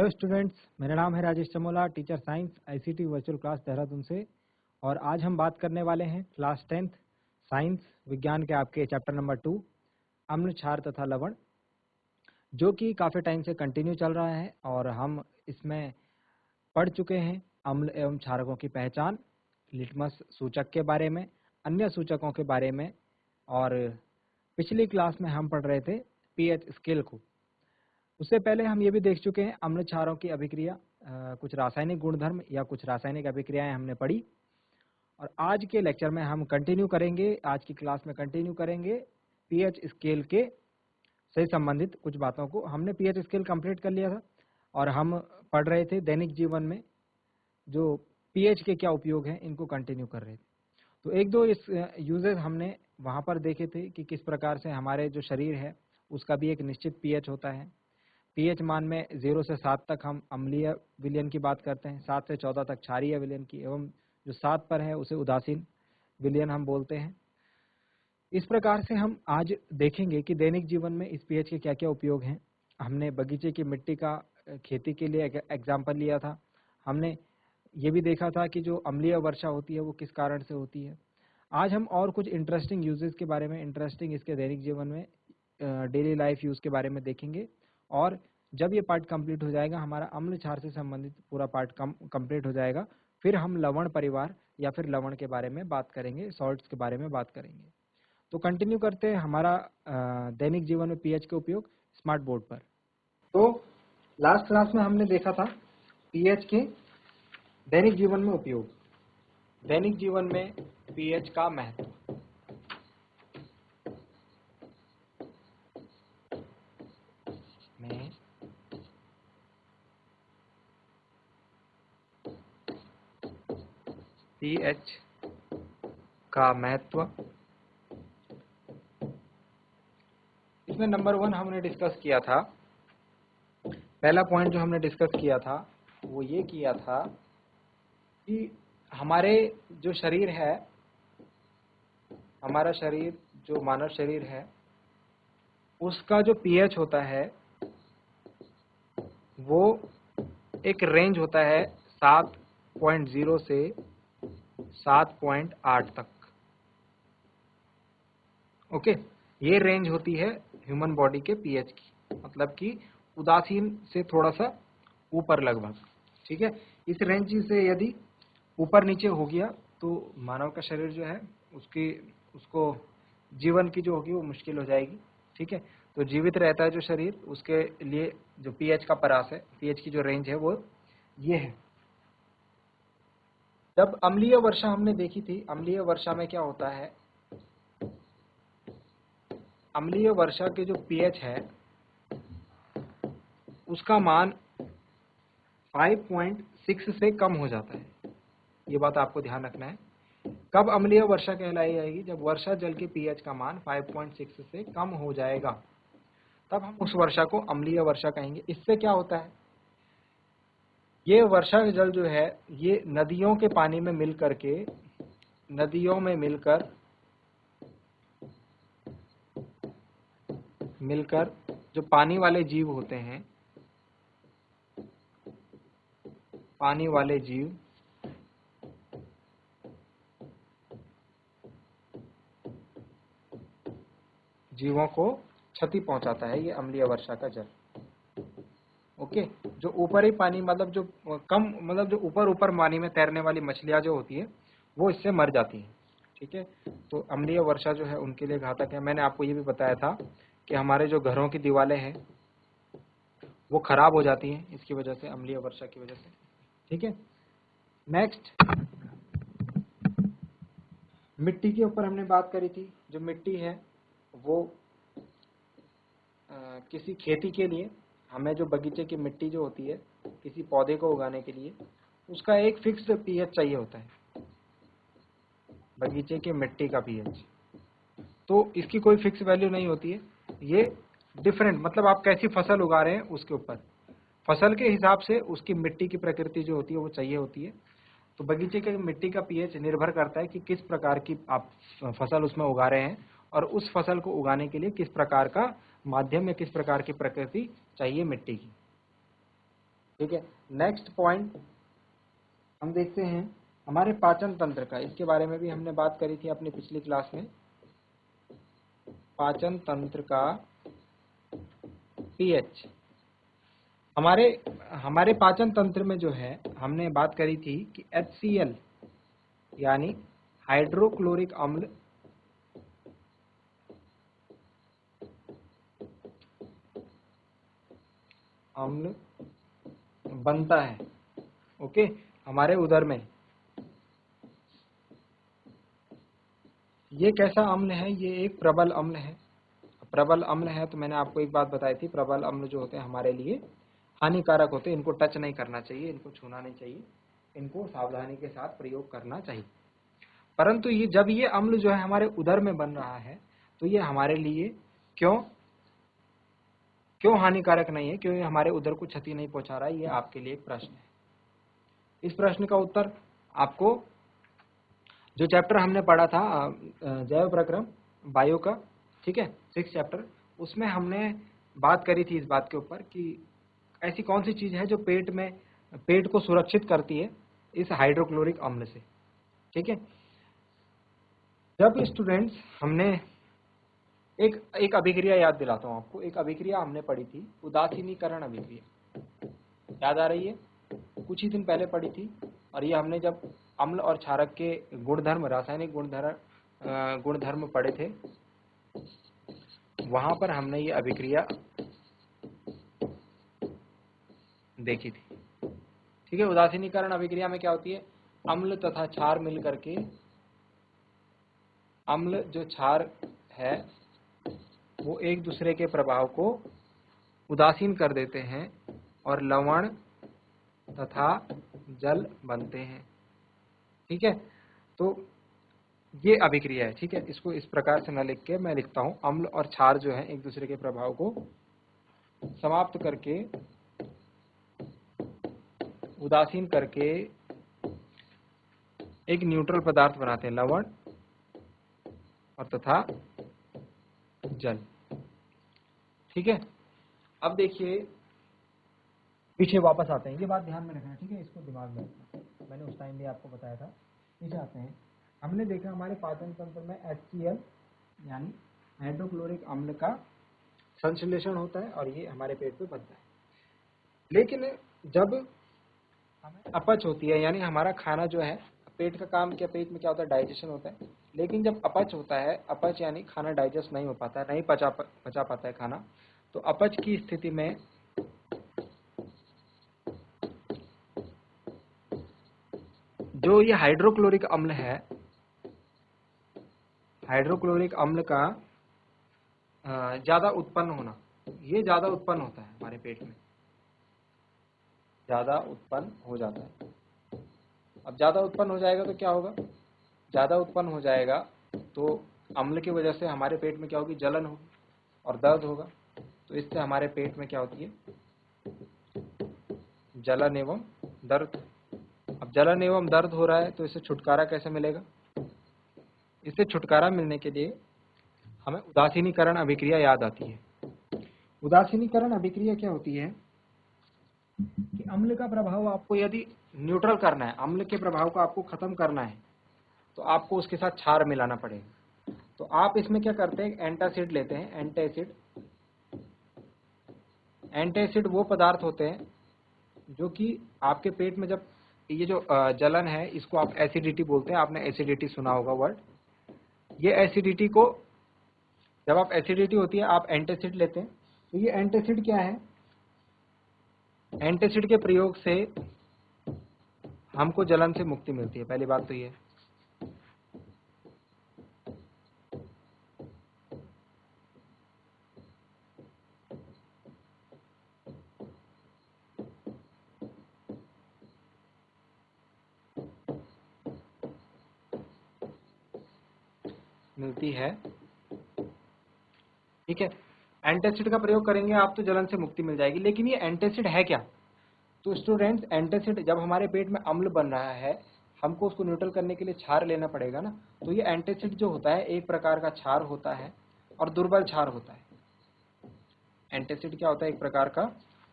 Hello students, मेरा नाम है Rajesh Chamola, teacher science ICT virtual class Dehradun से। और आज हम बात करने वाले हैं क्लास 10th साइंस विज्ञान के आपके चैप्टर नंबर 2 अम्ल, क्षार तथा लवण, जो कि काफ़ी टाइम से कंटिन्यू चल रहा है। और हम इसमें पढ़ चुके हैं अम्ल एवं क्षारकों की पहचान, लिटमस सूचक के बारे में, अन्य सूचकों के बारे में। और पिछली क्लास में हम पढ़ रहे थे पीएच स्केल को। उससे पहले हम ये भी देख चुके हैं अम्ल क्षारों की अभिक्रिया, कुछ रासायनिक गुणधर्म या कुछ रासायनिक अभिक्रियाएं हमने पढ़ी। और आज के लेक्चर में हम कंटिन्यू करेंगे, आज की क्लास में कंटिन्यू करेंगे पीएच स्केल के से संबंधित कुछ बातों को। हमने पीएच स्केल कंप्लीट कर लिया था और हम पढ़ रहे थे दैनिक जीवन में जो पीएच के क्या उपयोग हैं, इनको कंटिन्यू कर रहे थे। तो एक दो इस यूजेस हमने वहाँ पर देखे थे कि किस प्रकार से हमारे जो शरीर है उसका भी एक निश्चित पीएच होता है। पीएच मान में 0 से 7 तक हम अम्लीय विलयन की बात करते हैं, 7 से 14 तक क्षारीय विलयन की, एवं जो 7 पर है उसे उदासीन विलयन हम बोलते हैं। इस प्रकार से हम आज देखेंगे कि दैनिक जीवन में इस पीएच के क्या क्या उपयोग हैं। हमने बगीचे की मिट्टी का खेती के लिए एग्जाम्पल लिया था। हमने ये भी देखा था कि जो अम्लीय वर्षा होती है वो किस कारण से होती है। आज हम और कुछ इंटरेस्टिंग यूजेस के बारे में, इंटरेस्टिंग इसके दैनिक जीवन में डेली लाइफ यूज के बारे में देखेंगे। और जब ये पार्ट कंप्लीट हो जाएगा, हमारा अम्ल क्षार से संबंधित पूरा पार्ट कंप्लीट हो जाएगा, फिर हम लवण परिवार या फिर लवण के बारे में बात करेंगे, सॉल्ट्स के बारे में बात करेंगे। तो कंटिन्यू करते हैं हमारा दैनिक जीवन में पीएच के उपयोग स्मार्ट बोर्ड पर। तो लास्ट क्लास में हमने देखा था पीएच के दैनिक जीवन में उपयोग, दैनिक जीवन में पीएच का महत्व। पीएच का महत्व, इसमें नंबर 1 हमने डिस्कस किया था। पहला पॉइंट जो हमने डिस्कस किया था वो ये किया था कि हमारे जो शरीर है, हमारा शरीर जो मानव शरीर है उसका जो पीएच होता है वो एक रेंज होता है 7.0 से 7.8 तक। ओके, ये रेंज होती है ह्यूमन बॉडी के पीएच की, मतलब कि उदासीन से थोड़ा सा ऊपर लगभग। ठीक है, इस रेंज से यदि ऊपर नीचे हो गया तो मानव का शरीर जो है उसको जीवन की जो होगी वो मुश्किल हो जाएगी। ठीक है, तो जीवित रहता है जो शरीर, उसके लिए जो पीएच का परास है, पीएच की जो रेंज है वो ये है। जब अम्लीय वर्षा हमने देखी थी, अम्लीय वर्षा में क्या होता है, अम्लीय वर्षा के जो पीएच है उसका मान 5.6 से कम हो जाता है। ये बात आपको ध्यान रखना है। कब अम्लीय वर्षा कहलाई जाएगी? जब वर्षा जल के पीएच का मान 5.6 से कम हो जाएगा, तब हम उस वर्षा को अम्लीय वर्षा कहेंगे। इससे क्या होता है, ये वर्षा जल जो है ये नदियों के पानी में मिल करके, नदियों में मिलकर जो पानी वाले जीव होते हैं, पानी वाले जीवों को क्षति पहुंचाता है ये अम्लीय वर्षा का जल। ओके, जो ऊपरी पानी, मतलब जो कम, मतलब जो ऊपर पानी में तैरने वाली मछलियां जो होती है वो इससे मर जाती हैं। ठीक है, तो अम्लीय वर्षा जो है उनके लिए घातक है। मैंने आपको ये भी बताया था कि हमारे जो घरों की दीवारें हैं वो खराब हो जाती हैं इसकी वजह से, अम्लीय वर्षा की वजह से। ठीक है, नेक्स्ट मिट्टी के ऊपर हमने बात करी थी। जो मिट्टी है वो किसी खेती के लिए, हमें जो बगीचे की मिट्टी जो होती है किसी पौधे को उगाने के लिए, उसका एक फिक्स्ड पीएच चाहिए होता है, बगीचे के मिट्टी का पीएच। तो इसकी कोई फिक्स वैल्यू नहीं होती है, ये डिफरेंट, मतलब आप कैसी फसल उगा रहे हैं उसके ऊपर, फसल के हिसाब से उसकी मिट्टी की प्रकृति जो होती है वो चाहिए होती है। तो बगीचे के मिट्टी का पीएच निर्भर करता है कि किस प्रकार की आप फसल उसमें उगा रहे हैं और उस फसल को उगाने के लिए किस प्रकार का माध्यम या किस प्रकार की प्रकृति चाहिए मिट्टी की। ठीक है, नेक्स्ट पॉइंट हम देखते हैं हमारे पाचन तंत्र का। इसके बारे में भी हमने बात करी थी अपनी पिछली क्लास में। पाचन तंत्र का पीएच। हमारे पाचन तंत्र में जो है हमने बात करी थी कि HCl यानी हाइड्रोक्लोरिक अम्ल बनता है, ओके, हमारे उदर में। ये कैसा अम्ल है? ये एक प्रबल अम्ल है। प्रबल अम्ल है तो मैंने आपको एक बात बताई थी, प्रबल अम्ल जो होते हैं हमारे लिए हानिकारक होते हैं, इनको टच नहीं करना चाहिए, इनको छूना नहीं चाहिए, इनको सावधानी के साथ प्रयोग करना चाहिए। परंतु ये जब ये अम्ल जो है हमारे उदर में बन रहा है तो ये हमारे लिए क्यों हानिकारक नहीं है, क्यों ये हमारे उदर को क्षति नहीं पहुंचा रहा है, ये आपके लिए एक प्रश्न है। इस प्रश्न का उत्तर आपको जो चैप्टर हमने पढ़ा था जैव प्रक्रम बायो का, ठीक है, 6 चैप्टर, उसमें हमने बात करी थी इस बात के ऊपर कि ऐसी कौन सी चीज है जो पेट को सुरक्षित करती है इस हाइड्रोक्लोरिक अम्ल से। ठीक है, जब स्टूडेंट्स हमने एक अभिक्रिया याद दिलाता हूं आपको, एक अभिक्रिया हमने पढ़ी थी, उदासीनीकरण अभिक्रिया, याद आ रही है? कुछ ही दिन पहले पढ़ी थी। और ये हमने जब अम्ल और क्षारक के गुणधर्म, रासायनिक गुणधर्म पढ़े थे, वहां पर हमने ये अभिक्रिया देखी थी। ठीक है, उदासीनीकरण अभिक्रिया में क्या होती है? अम्ल तथा क्षार मिलकर के, अम्ल जो क्षार है वो एक दूसरे के प्रभाव को उदासीन कर देते हैं और लवण तथा जल बनते हैं। ठीक है, तो ये अभिक्रिया है। ठीक है, इसको इस प्रकार से न लिख के मैं लिखता हूं, अम्ल और क्षार जो है एक दूसरे के प्रभाव को समाप्त करके, उदासीन करके एक न्यूट्रल पदार्थ बनाते हैं, लवण और तथा जल। ठीक है, अब देखिए पीछे वापस आते हैं, ये बात ध्यान में रखना, ठीक है, इसको दिमाग में रखना, मैंने उस टाइम भी आपको बताया था। पीछे आते हैं, हमने देखा हमारे पाचन तंत्र में HCl यानी हाइड्रोक्लोरिक अम्ल का संश्लेषण होता है और ये हमारे पेट पे बनता है। लेकिन जब हमें अपच होती है, यानी हमारा खाना जो है, पेट का काम क्या, पेट में क्या होता है? डाइजेशन होता है। लेकिन जब अपच होता है, अपच यानी खाना डाइजेस्ट नहीं हो पाता है, नहीं पचा पाता है खाना, तो अपच की स्थिति में जो ये हाइड्रोक्लोरिक अम्ल है, हाइड्रोक्लोरिक अम्ल का ज्यादा उत्पन्न होना, ये ज्यादा उत्पन्न होता है हमारे पेट में, ज्यादा उत्पन्न हो जाता है। अब ज्यादा उत्पन्न हो जाएगा तो क्या होगा? ज्यादा उत्पन्न हो जाएगा तो अम्ल की वजह से हमारे पेट में क्या होगी? जलन होगी और दर्द होगा। तो इससे हमारे पेट में क्या होती है? जलन एवं दर्द। अब जलन एवं दर्द हो रहा है तो इससे छुटकारा कैसे मिलेगा? इससे छुटकारा मिलने के लिए हमें उदासीनीकरण अभिक्रिया याद आती है। उदासीनीकरण अभिक्रिया क्या होती है कि अम्ल का प्रभाव आपको यदि न्यूट्रल करना है, अम्ल के प्रभाव को आपको खत्म करना है, तो आपको उसके साथ क्षार मिलाना पड़ेगा। तो आप इसमें क्या करते हैं? एंटासिड लेते हैं, एंटासिड। एंटासिड वो पदार्थ होते हैं जो कि आपके पेट में, जब ये जो जलन है, इसको आप एसिडिटी बोलते हैं, आपने एसिडिटी सुना होगा वर्ड। ये एसिडिटी को, जब आप एसिडिटी होती है आप एंटासिड लेते हैं, तो ये एंटासिड क्या है? एंटासिड के प्रयोग से हमको जलन से मुक्ति मिलती है, पहली बात तो ये। मिलती है, ठीक है। एंटासिड का प्रयोग करेंगे आप तो जलन से मुक्ति मिल जाएगी। लेकिन ये एंटासिड है क्या? तो स्टूडेंट्स, एंटासिड, जब हमारे पेट में अम्ल बन रहा है, हमको उसको न्यूट्रल करने के लिए क्षार लेना पड़ेगा ना। तो ये एंटासिड जो होता है एक प्रकार का क्षार होता है और दुर्बल क्षार होता है। एंटासिड क्या होता है? एक प्रकार का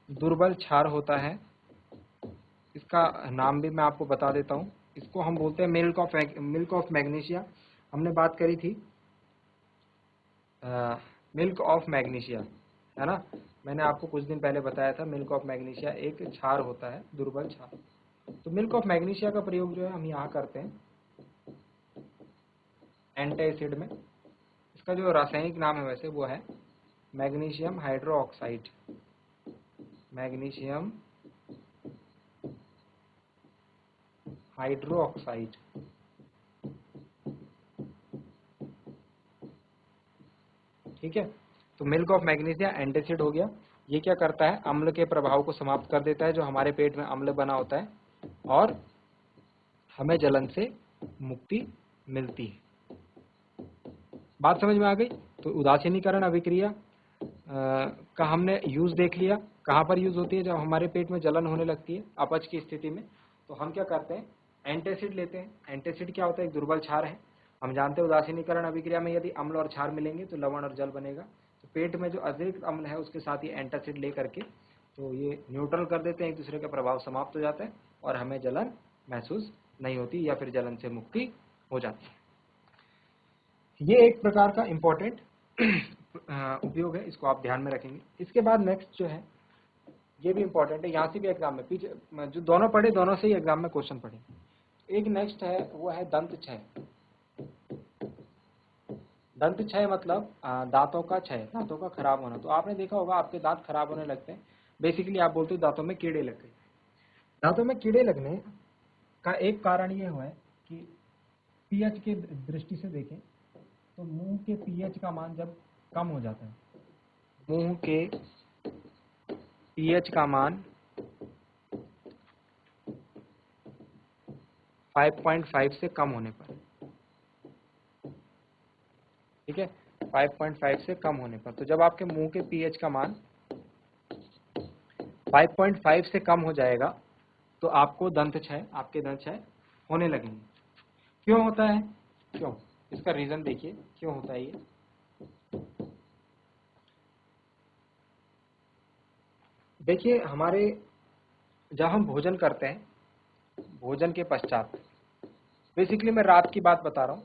दुर्बल क्षार होता है इसका नाम भी मैं आपको बता देता हूँ। इसको हम बोलते हैं मिल्क ऑफ मैग्नीशिया। हमने बात करी थी मिल्क ऑफ मैग्नीशिया, है ना। मैंने आपको कुछ दिन पहले बताया था मिल्क ऑफ मैग्नीशिया एक क्षार होता है, दुर्बल क्षार। तो मिल्क ऑफ मैग्नीशिया का प्रयोग जो है हम यहाँ करते हैं एंटासिड में। इसका जो रासायनिक नाम है वैसे वो है मैग्नीशियम हाइड्रोक्साइड। Magnesium hydroxide. ठीक है, तो मिल्क ऑफ मैग्नीशिया एंटासिड हो गया। ये क्या करता है, अम्ल के प्रभाव को समाप्त कर देता है, जो हमारे पेट में अम्ल बना होता है, और हमें जलन से मुक्ति मिलती है। बात समझ में आ गई। तो उदासीनीकरण अभिक्रिया का हमने यूज देख लिया। कहाँ पर यूज होती है, जब हमारे पेट में जलन होने लगती है अपच की स्थिति में, तो हम क्या करते हैं, एंटासिड लेते हैं। एंटासिड क्या होता है, एक दुर्बल क्षार है। हम जानते हैं उदासीनीकरण अभिक्रिया में यदि अम्ल और क्षार मिलेंगे तो लवण और जल बनेगा। तो पेट में जो अतिरिक्त अम्ल है उसके साथ ही एंटासिड ले करके तो ये न्यूट्रल कर देते हैं, एक दूसरे का प्रभाव समाप्त हो जाता है और हमें जलन महसूस नहीं होती या फिर जलन से मुक्ति हो जाती है। ये एक प्रकार का इम्पोर्टेंट उपयोग है, इसको आप ध्यान में रखेंगे। इसके बाद नेक्स्ट जो है ये भी इम्पोर्टेंट है, यहाँ से भी एग्जाम में पीछे जो दोनों पढ़े दोनों से ही एग्जाम में क्वेश्चन पढ़े। एक नेक्स्ट है वो है दंत क्षय। दंत क्षय मतलब दांतों का क्षय, दांतों का खराब होना। तो आपने देखा होगा आपके दांत खराब होने लगते हैं, बेसिकली आप बोलते हो दांतों में कीड़े लग गए। दांतों में कीड़े लगने का एक कारण ये हुआ है कि पीएच के दृष्टि से देखें तो मुंह के पीएच का मान जब कम हो जाता है, मुंह के पीएच का मान 5.5 से कम होने पर, ठीक है, 5.5 से कम होने पर, तो जब आपके मुंह के पीएच का मान 5.5 से कम हो जाएगा तो आपको दंत क्षय, आपके दंत क्षय होने लगेंगे। क्यों होता है, क्यों, इसका रीजन देखिए क्यों होता है ये। देखिए हमारे जब हम भोजन करते हैं, भोजन के पश्चात, बेसिकली मैं रात की बात बता रहा हूँ,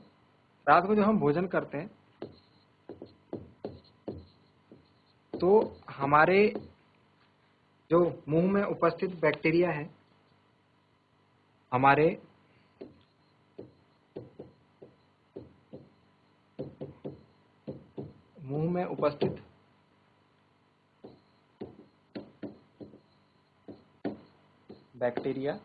रात को जब हम भोजन करते हैं तो हमारे जो मुंह में उपस्थित बैक्टीरिया है, हमारे मुंह में उपस्थित बैक्टीरिया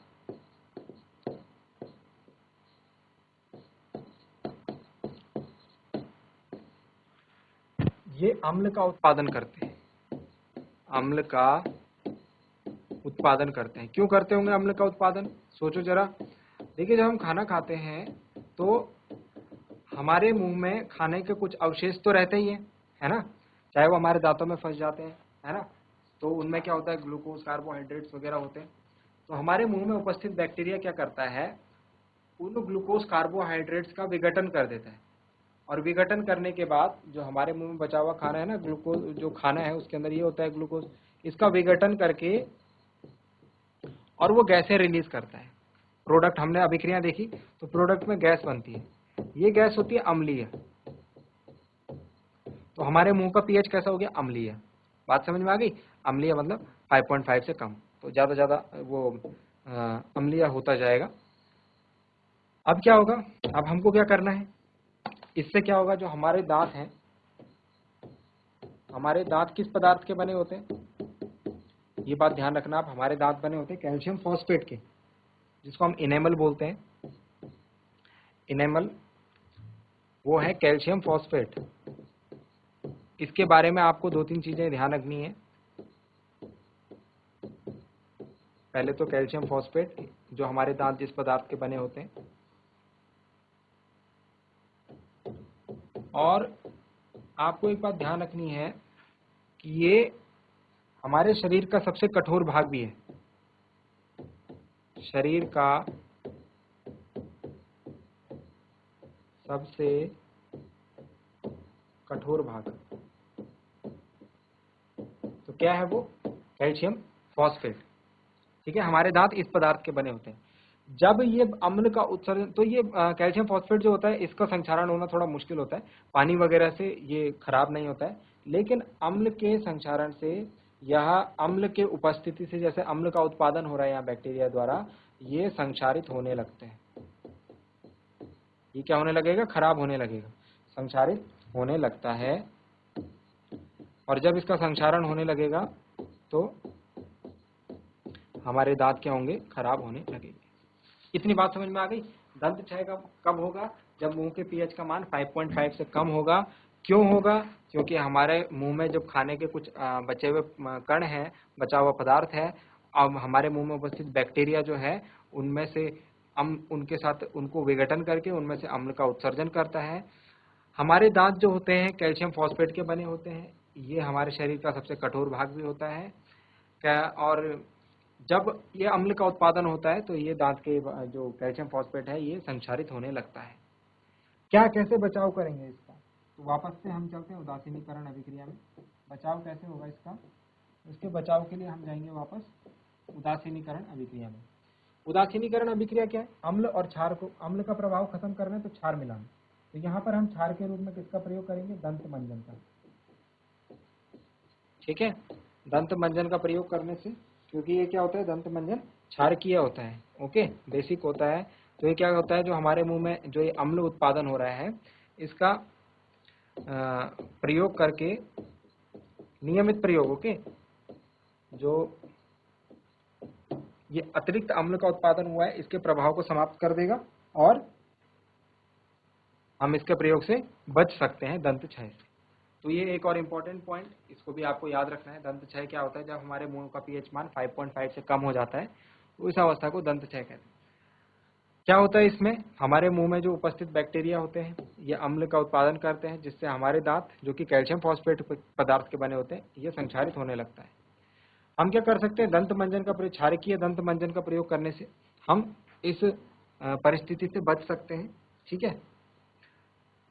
ये अम्ल का उत्पादन करते हैं, अम्ल का उत्पादन करते हैं। क्यों करते होंगे अम्ल का उत्पादन, सोचो जरा। देखिए जब हम खाना खाते हैं तो हमारे मुंह में खाने के कुछ अवशेष तो रहते ही हैं, है ना, चाहे वो हमारे दांतों में फंस जाते हैं, है ना, तो उनमें क्या होता है, ग्लूकोज, कार्बोहाइड्रेट्स वगैरह होते हैं। तो हमारे मुंह में उपस्थित बैक्टीरिया क्या करता है, उन ग्लूकोज कार्बोहाइड्रेट्स का विघटन कर देता है, और विघटन करने के बाद जो हमारे मुंह में बचा हुआ खाना है ना, ग्लूकोज जो खाना है उसके अंदर ये होता है ग्लूकोज, इसका विघटन करके और वो गैसें रिलीज करता है। प्रोडक्ट हमने अभिक्रिया देखी तो प्रोडक्ट में गैस बनती है, ये गैस होती है अम्लीय। तो हमारे मुंह का पीएच कैसा हो गया, अम्लीय। बात समझ में आ गई, अम्लीय मतलब 5.5 से कम, तो ज्यादा ज्यादा वो अम्लीय होता जाएगा। अब क्या होगा, अब हमको क्या करना है, इससे क्या होगा, जो हमारे दांत हैं, हमारे दांत किस पदार्थ के बने होते हैं, ये बात ध्यान रखना आप, हमारे दांत बने होते हैं कैल्शियम फॉस्फेट के, जिसको हम इनेमल बोलते हैं। इनेमल वो है कैल्शियम फॉस्फेट। इसके बारे में आपको दो तीन चीजें ध्यान रखनी है। पहले तो कैल्शियम फॉस्फेट, जो हमारे दांत जिस पदार्थ के बने होते हैं, और आपको एक बात ध्यान रखनी है कि ये हमारे शरीर का सबसे कठोर भाग भी है, शरीर का सबसे कठोर भाग। तो क्या है वो, कैल्शियम फॉस्फेट। ठीक है, हमारे दांत इस पदार्थ के बने होते हैं। जब ये अम्ल का उत्सर्जन, तो ये कैल्शियम फॉस्फेट जो होता है इसका संक्षारण होना थोड़ा मुश्किल होता है, पानी वगैरह से ये खराब नहीं होता है, लेकिन अम्ल के संक्षारण से, यह अम्ल के उपस्थिति से, जैसे अम्ल का उत्पादन हो रहा है यहाँ बैक्टीरिया द्वारा, ये संक्षारित होने लगते हैं। ये क्या होने लगेगा? खराब होने लगेगा, संक्षारित होने लगता है। और जब इसका संक्षारण होने लगेगा तो हमारे दांत क्या होंगे? खराब होने लगेंगे। इतनी बात समझ में आ गई? दंत क्षय कब होगा? जब मुंह के पीएच का मान 5.5 से कम होगा। क्यों होगा? क्योंकि हमारे मुंह में जब खाने के कुछ बचे हुए कण हैं, बचा हुआ पदार्थ है, अब हमारे मुंह में उपस्थित बैक्टीरिया जो है उनमें से उनके साथ उनको विघटन करके उनमें से अम्ल का उत्सर्जन करता है। हमारे दांत जो होते हैं कैल्शियम फॉस्फेट के बने होते हैं, ये हमारे शरीर का सबसे कठोर भाग भी होता है क्या, और जब ये अम्ल का उत्पादन होता है तो ये दांत के जो कैल्शियम फॉस्फेट है ये संक्षारित होने लगता है। क्या, कैसे बचाव करेंगे इसका? तो वापस से हम चलते हैं उदासीनीकरण अभिक्रिया में। बचाव कैसे होगा इसका? इसके बचाव के लिए हम जाएंगे वापस उदासीनीकरण अभिक्रिया में। उदासीनीकरण अभिक्रिया क्या है? अम्ल और क्षार को, अम्ल का प्रभाव खत्म करना है तो क्षार मिलाना। तो यहाँ पर हम क्षार के रूप में किसका प्रयोग करेंगे? दंत मंजन का। ठीक है, दंत मंजन का प्रयोग करने से, क्योंकि ये क्या होता है, दंत मंजन क्षारकीय होता है, ओके, बेसिक होता है। तो ये क्या होता है, जो हमारे मुंह में जो ये अम्ल उत्पादन हो रहा है इसका प्रयोग करके, नियमित प्रयोग, ओके, जो ये अतिरिक्त अम्ल का उत्पादन हुआ है इसके प्रभाव को समाप्त कर देगा और हम इसके प्रयोग से बच सकते हैं दंत क्षय से। तो ये एक और इम्पोर्टेंट पॉइंट, इसको भी आपको याद रखना है। दंत क्षय क्या होता है? जब हमारे मुंह का पीएच मान 5.5 से कम हो जाता है तो इस अवस्था को दंत क्षय कहते हैं। क्या होता है इसमें? हमारे मुंह में जो उपस्थित बैक्टीरिया होते हैं ये अम्ल का उत्पादन करते हैं, जिससे हमारे दांत जो कि कैल्शियम फॉस्फेट पदार्थ के बने होते हैं ये संक्षारित होने लगता है। हम क्या कर सकते हैं? दंत मंजन का प्रयोग, क्षारकीय दंत मंजन का प्रयोग करने से हम इस परिस्थिति से बच सकते हैं। ठीक है,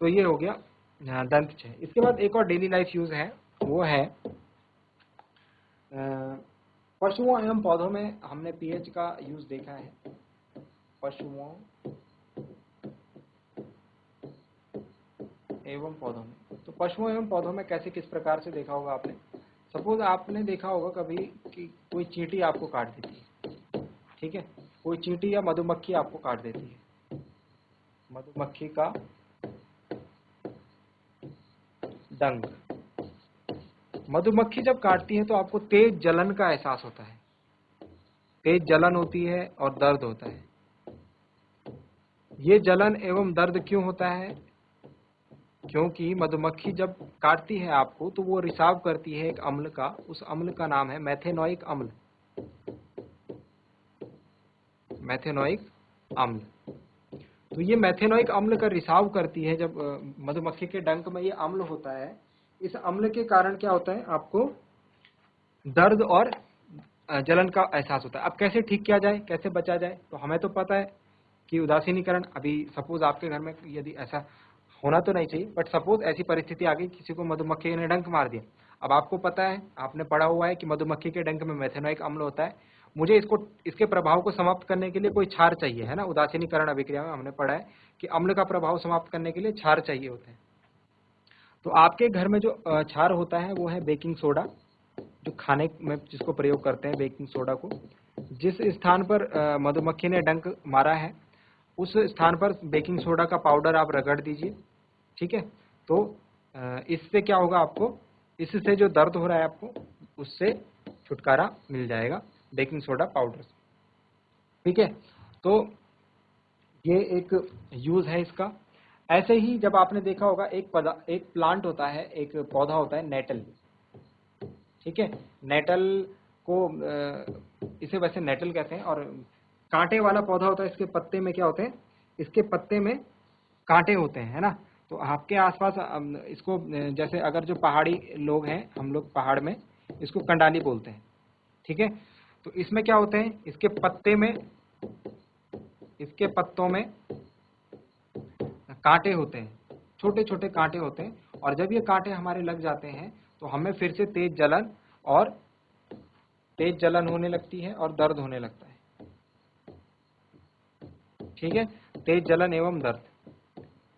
तो ये हो गया दंत क्षय। इसके बाद एक और डेली लाइफ यूज है, वो है पशुओं एवं पौधों में हमने पीएच का यूज देखा है। पशुओं एवं पौधों में, तो पशुओं एवं पौधों में कैसे, किस प्रकार से देखा होगा आपने? सपोज आपने देखा होगा कभी कि कोई चींटी आपको काट देती है, ठीक है, कोई चींटी या मधुमक्खी आपको काट देती है। मधुमक्खी का डंक, मधुमक्खी जब काटती है तो आपको तेज जलन का एहसास होता है, तेज जलन होती है और दर्द होता है। ये जलन एवं दर्द क्यों होता है? क्योंकि मधुमक्खी जब काटती है आपको तो वो रिसाव करती है एक अम्ल का, उस अम्ल का नाम है मेथेनोइक अम्ल। मेथेनोइक अम्ल, तो ये मेथेनोइक अम्ल का रिसाव करती है जब मधुमक्खी के डंक में ये अम्ल होता है। इस अम्ल के कारण क्या होता है, आपको दर्द और जलन का एहसास होता है। अब कैसे ठीक किया जाए, कैसे बचा जाए? तो हमें तो पता है कि उदासीनीकरण, अभी सपोज आपके घर में यदि ऐसा होना तो नहीं चाहिए, बट सपोज ऐसी परिस्थिति आ गई किसी को मधुमक्खी ने डंक मार दिया। अब आपको पता है, आपने पढ़ा हुआ है कि मधुमक्खी के डंक में मेथेनोइक अम्ल होता है। मुझे इसके प्रभाव को समाप्त करने के लिए कोई क्षार चाहिए, है ना। उदासीनीकरण अभिक्रिया में हमने पढ़ा है कि अम्ल का प्रभाव समाप्त करने के लिए क्षार चाहिए होते हैं। तो आपके घर में जो क्षार होता है वो है बेकिंग सोडा, जो खाने में जिसको प्रयोग करते हैं बेकिंग सोडा को। जिस स्थान पर मधुमक्खी ने डंक मारा है उस स्थान पर बेकिंग सोडा का पाउडर आप रगड़ दीजिए, ठीक है। तो इससे क्या होगा, आपको इससे जो दर्द हो रहा है आपको उससे छुटकारा मिल जाएगा बेकिंग सोडा पाउडर से, ठीक है। तो ये एक यूज है इसका। ऐसे ही जब आपने देखा होगा एक प्लांट होता है, एक पौधा होता है नेटल, ठीक है। नेटल को इसे वैसे नेटल कहते हैं, और कांटे वाला पौधा होता है। इसके पत्ते में क्या होते हैं, इसके पत्ते में कांटे होते हैं, है ना। तो आपके आसपास इसको जैसे अगर जो पहाड़ी लोग हैं, हम लोग पहाड़ में इसको कंडाली बोलते हैं, ठीक है। तो इसमें क्या होते हैं, इसके पत्ते में, इसके पत्तों में कांटे होते हैं, छोटे छोटे कांटे होते हैं। और जब ये कांटे हमारे लग जाते हैं तो हमें फिर से तेज जलन और तेज जलन होने लगती है और दर्द होने लगता है। ठीक है, तेज जलन एवं दर्द।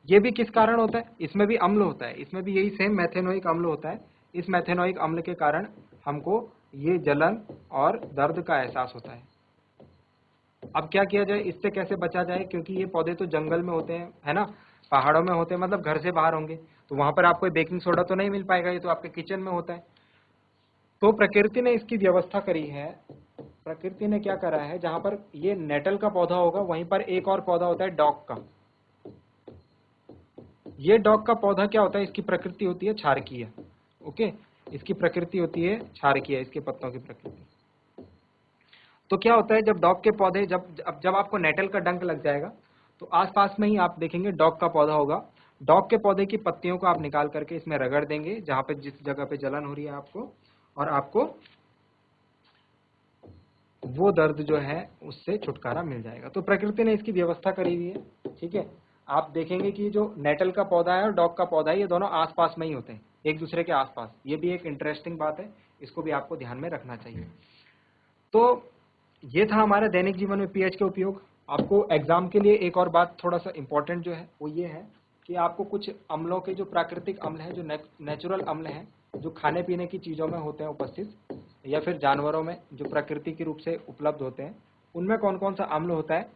ये भी किस कारण होता है? इसमें भी अम्ल होता है, इसमें भी यही सेम मेथेनोइक अम्ल होता है। इस मेथेनोइक अम्ल के कारण हमको ये जलन और दर्द का एहसास होता है। अब क्या किया जाए, इससे कैसे बचा जाए? क्योंकि ये पौधे तो जंगल में होते हैं, है ना, पहाड़ों में होते हैं, मतलब घर से बाहर होंगे, तो वहां पर आपको बेकिंग सोडा तो नहीं मिल पाएगा, ये तो आपके किचन में होता है। तो प्रकृति ने इसकी व्यवस्था करी है। प्रकृति ने क्या करा है, जहां पर ये नेटल का पौधा होगा वहीं पर एक और पौधा होता है डॉग का। ये डॉग का पौधा क्या होता है, इसकी प्रकृति होती है क्षारकीय। ओके, इसकी प्रकृति होती है क्षारकीय, इसके पत्तों की प्रकृति। तो क्या होता है, जब डॉग के पौधे जब आपको नेटल का डंक लग जाएगा तो आसपास में ही आप देखेंगे डॉग का पौधा होगा। डॉग के पौधे की पत्तियों को आप निकाल करके इसमें रगड़ देंगे जहां पे जिस जगह पे जलन हो रही है आपको, और आपको वो दर्द जो है उससे छुटकारा मिल जाएगा। तो प्रकृति ने इसकी व्यवस्था करी हुई है। ठीक है, आप देखेंगे कि जो नेटल का पौधा है और डॉग का पौधा है ये दोनों आसपास में ही होते हैं, एक दूसरे के आसपास। ये भी एक इंटरेस्टिंग बात है, इसको भी आपको ध्यान में रखना चाहिए। तो ये था हमारे दैनिक जीवन में पीएच के उपयोग। आपको एग्जाम के लिए एक और बात थोड़ा सा इंपॉर्टेंट जो है वो ये है कि आपको कुछ अम्लों के जो प्राकृतिक अम्ल हैं, जो नेचुरल अम्ल हैं, जो खाने पीने की चीज़ों में होते हैं उपस्थित, या फिर जानवरों में जो प्रकृति के रूप से उपलब्ध होते हैं, उनमें कौन कौन सा अम्ल होता है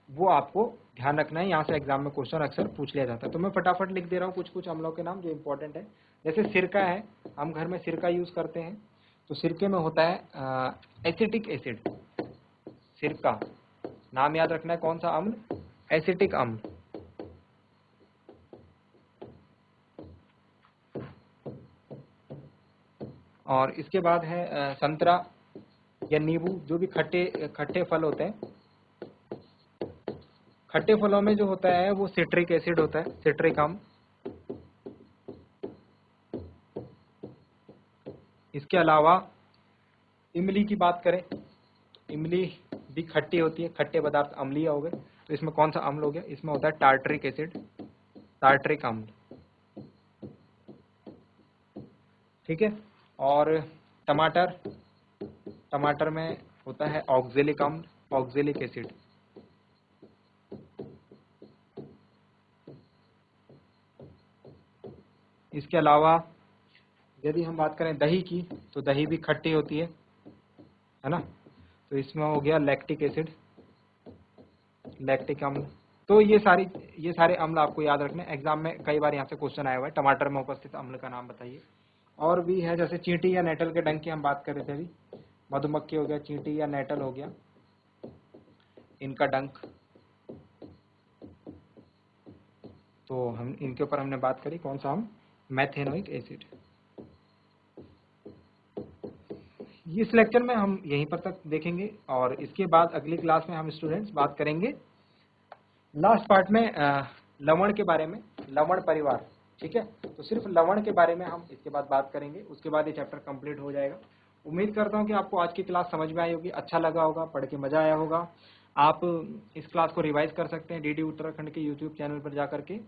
वो आपको ध्यान रखना है। यहाँ से एग्जाम में क्वेश्चन अक्सर पूछ लिया जाता है। तो मैं फटाफट लिख दे रहा हूँ कुछ कुछ अम्लों के नाम जो इंपॉर्टेंट है। जैसे सिरका है, हम घर में सिरका यूज करते हैं, तो सिरके में होता है एसिटिक एसिड। सिरका, नाम याद रखना है कौन सा अम्ल, एसिटिक अम्ल। और इसके बाद है संतरा या नींबू, जो भी खट्टे खट्टे फल होते हैं। खट्टे फलों में जो होता है वो सिट्रिक एसिड होता है, सिट्रिक अम्ल। इसके अलावा इमली की बात करें, इमली भी खट्टी होती है, खट्टे पदार्थ अम्लीय हो गए। तो इसमें कौन सा अम्ल हो गया, इसमें होता है टार्टरिक एसिड, टार्टरिक अम्ल। ठीक है, और टमाटर, टमाटर में होता है ऑक्जेलिक अम्ल, ऑक्जेलिक एसिड। इसके अलावा यदि हम बात करें दही की, तो दही भी खट्टी होती है ना, तो इसमें हो गया लैक्टिक एसिड, लैक्टिक अम्ल। तो ये सारे अम्ल आपको याद रखने। एग्जाम में कई बार यहाँ से क्वेश्चन आया हुआ है, टमाटर में उपस्थित अम्ल का नाम बताइए। और भी है, जैसे चींटी या नेटल के डंक की हम बात कर रहे थे अभी, मधुमक्खी हो गया, चींटी या नेटल हो गया, इनका डंक, तो हम इनके ऊपर हमने बात करी। कौन सा हम, मेथेनोइक एसिड। इस लेक्चर में हम यहीं पर तक देखेंगे, और इसके बाद अगली क्लास में हम स्टूडेंट्स बात करेंगे लास्ट पार्ट में लवण के बारे में, लवण परिवार। ठीक है, तो सिर्फ लवण के बारे में हम इसके बाद बात करेंगे, उसके बाद ये चैप्टर कंप्लीट हो जाएगा। उम्मीद करता हूँ कि आपको आज की क्लास समझ में आई होगी, अच्छा लगा होगा, पढ़ के मजा आया होगा। आप इस क्लास को रिवाइज कर सकते हैं डीडी उत्तराखंड के यूट्यूब चैनल पर जा करके,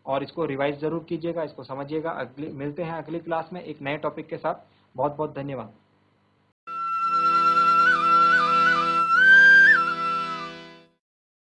और इसको रिवाइज जरूर कीजिएगा, इसको समझिएगा। मिलते हैं अगली क्लास में एक नए टॉपिक के साथ। बहुत बहुत धन्यवाद।